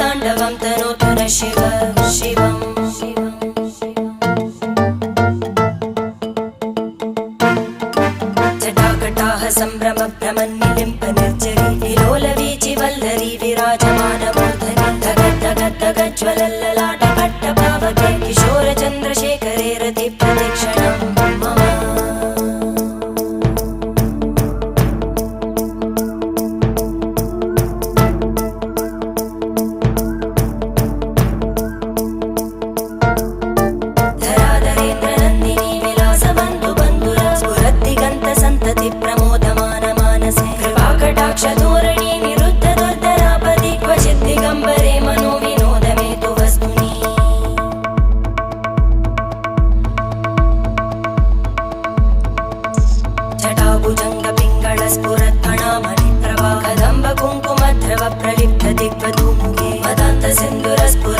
ताण्डवं तनोतु न शिव शिवम् जटाकटाः सम्भ्रम भ्रमन्निलिम्प निर्जरी विलोलवीचि वल्लरी विराजमानमूर्धनि धगद्धगद्धगज्ज्वलल्ललाट पट्टपावके किशोरचन्द्रशेखरे रति प्रदक्षिणं मम धोरणी निरुद्ध दुर्धरापदि क्वचित् दिगम्बरे मनो विनोदमे तु वस्तुनि जटाभुजङ्ग पिङ्गळ स्फुरत्फणामणि प्रभा कदम्ब कुङ्कुमद्रव प्रलिप्त दिग्वधूमुखे मदान्त सिन्धुरस्फुर